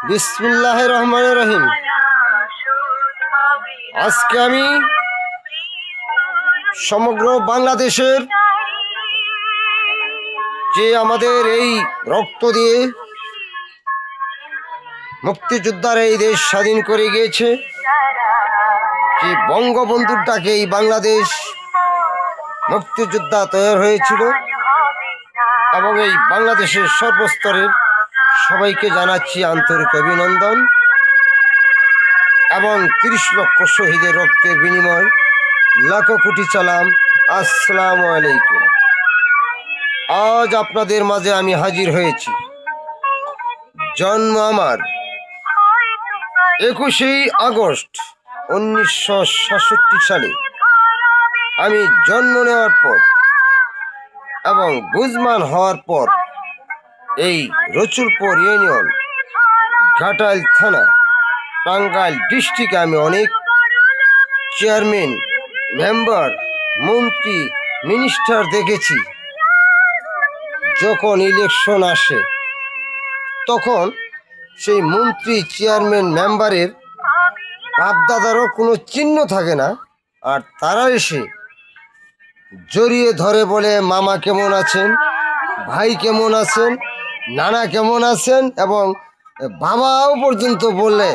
বিসমিল্লাহির রহমানির রহিম। আজকে আমি সমগ্র বাংলাদেশের যে আমাদের এই রক্ত দিয়ে মুক্তিযোদ্ধারা এই দেশ স্বাধীন করে গিয়েছে, যে বঙ্গবন্ধুর ডাকে এই বাংলাদেশ মুক্তিযোদ্ধা তৈরি হয়েছিল, এবং এই বাংলাদেশের সর্বস্তরের সবাইকে জানাচ্ছি আন্তরিক অভিনন্দন এবং ৩০ লক্ষ শহীদের রক্তের বিনিময় লাখো কোটি সালাম। আসসালামু আলাইকুম। আজ আপনাদের মাঝে আমি হাজির হয়েছি। জন্ম আমার ২১শে আগস্ট ১৯৬৭ সালে। আমি জন্ম নেওয়ার পর এবং বুঝমান হওয়ার পর এই রসুলপুর ইউনিয়ন, ঘাটাইল থানা, টাঙ্গাইল ডিস্ট্রিক্টে আমি অনেক চেয়ারম্যান, মেম্বার, মন্ত্রী, মিনিস্টার দেখেছি। যখন ইলেকশন আসে তখন সেই মন্ত্রী, চেয়ারম্যান, মেম্বারের বাপদাদারও কোনো চিহ্ন থাকে না, আর তারা এসে জড়িয়ে ধরে বলে, মামা কেমন আছেন, ভাই কেমন আছেন, নানা কেমন আছেন, এবং বাবাও পর্যন্ত বললে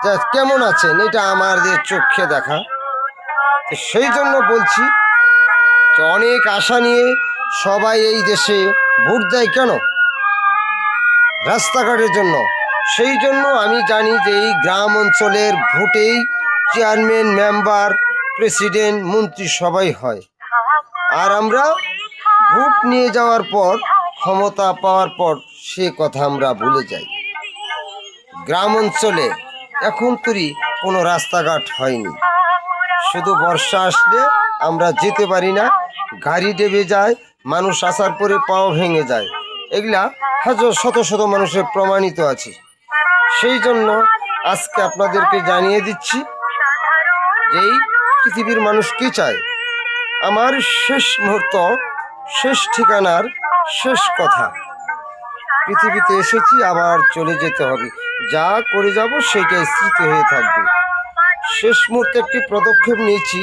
যে কেমন আছেন। এটা আমাদের চোখে দেখা। সেই জন্য বলছি যে অনেক আশা নিয়ে সবাই এই দেশে ভোট দেয় কেন? রাস্তাঘাটের জন্য। সেই জন্য আমি জানি যে এই গ্রাম অঞ্চলের ভোটেই চেয়ারম্যান, মেম্বার, প্রেসিডেন্ট, মন্ত্রী সবাই হয়। আর আমরা ভোট নিয়ে যাওয়ার পর, ক্ষমতা পাওয়ার পর সে কথা আমরা ভুলে যাই। গ্রাম অঞ্চলে এখন তৈরি কোনো রাস্তাঘাট হয়নি। শুধু বর্ষা আসলে আমরা যেতে পারি না, গাড়ি ডেবে যায়, মানুষ আসার পরে পাও ভেঙে যায়। এগুলা হাজার শত শত মানুষের প্রমাণিত আছে। সেই জন্য আজকে আপনাদেরকে জানিয়ে দিচ্ছি যে এই পৃথিবীর মানুষ কি চায়। আমার শেষ মুহূর্ত, শেষ ঠিকানার শেষ কথা। পৃথিবীতে এসেছি, আবার চলে যেতে হবে। যা করে যাব সেটাই স্মৃতি হয়ে থাকবে। শেষ মুহূর্তে একটি পদক্ষেপ নিয়েছি।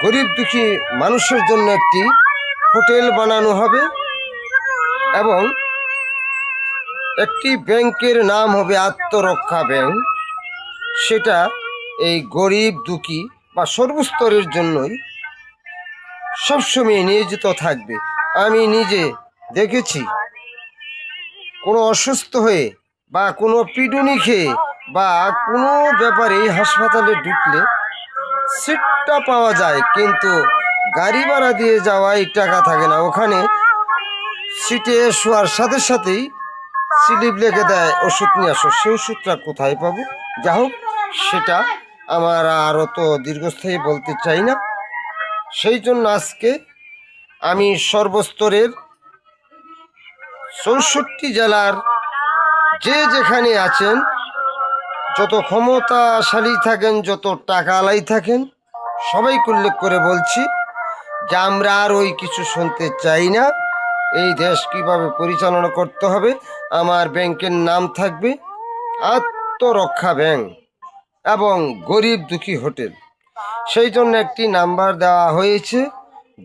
গরিব দুঃখী মানুষের জন্য একটি হোটেল বানানো হবে এবং একটি ব্যাংকের নাম হবে আত্মরক্ষা ব্যাংক। সেটা এই গরিব দুঃখী বা সর্বস্তরের জন্যই সবসময় নিয়োজিত থাকবে। আমি নিজে দেখেছি, কোনো অসুস্থ হয়ে বা কোনো পিটুনি খেয়ে বা কোনো ব্যাপারে হাসপাতালে ঢুকলে সিটটা পাওয়া যায়, কিন্তু গাড়ি ভাড়া দিয়ে যাওয়ায় টাকা থাকে না। ওখানে সিটে শোয়ার সাথে সাথেই স্লিপ লিখে দেয়, ওষুধ নিয়ে আসো। সেই ওষুধটা কোথায় পাবো? যা হোক, সেটা আমার আরও তো দীর্ঘস্থায়ী বলতে চাই না। সেই জন্য আজকে আমি সর্বস্তরের ৬৪ জেলার যে যেখানে আছেন, যত ক্ষমতাশালী থাকেন, যত টাকা আলাই থাকেন, সবাইকে উল্লেখ করে বলছি যে আমরা আর ওই কিছু শুনতে চাই না। এই দেশ কিভাবে পরিচালনা করতে হবে, আমার ব্যাংকের নাম থাকবে আত্মরক্ষা ব্যাংক এবং গরিব দুঃখী হোটেল। সেই জন্য একটি নাম্বার দেওয়া হয়েছে,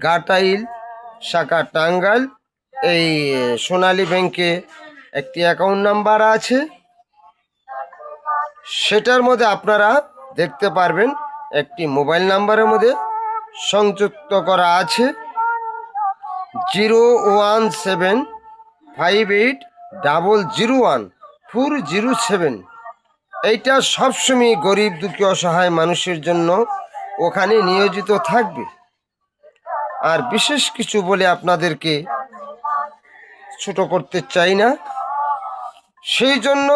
ঘাটাইল শাখা টাঙ্গাইল। এই সোনালী ব্যাংকে একটি অ্যাকাউন্ট নাম্বার আছে, সেটার মধ্যে আপনারা দেখতে পারবেন একটি মোবাইল নাম্বারের মধ্যে সংযুক্ত করা আছে 01758001407। এইটা সবসময় গরিব দুঃখী অসহায় মানুষের জন্য ওখানে নিয়োজিত থাকবে। আর বিশেষ কিছু বলে আপনাদেরকে ছোট করতে চাই না। সেই জন্য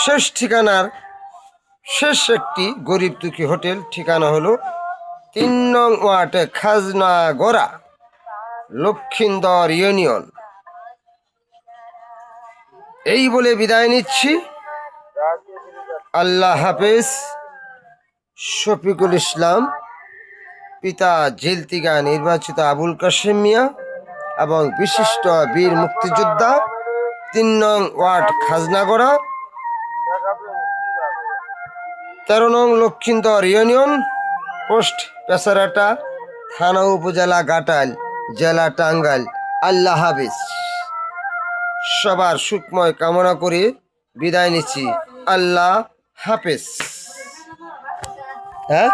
শেষ ঠিকানার শেষ একটি গরিব দুঃখী হোটেল, ঠিকানা হলো ৩ নং ওয়ার্ড, খাজনাগড়া, লক্ষিন্দর ইউনিয়ন। এই বলে বিদায় নিচ্ছি। আল্লাহ হাফেজ। শফিকুল ইসলাম, পিতা জেলতিগা নির্বাচিত আবুল কাশেম মিয়া এবং বিশিষ্ট বীর মুক্তিযোদ্ধা ৩ নং ওয়ার্ড খাজনাগড়া ১৩ নং লক্ষিন্দর ইউনিয়ন পোস্ট পেসারাটা থানা উপজেলা ঘাটাইল জেলা টাঙ্গাইল। আল্লাহ হাফেজ। সবার সুখময় কামনা করে বিদায় নিচ্ছি। আল্লাহ হাফেজ। হ্যাঁ।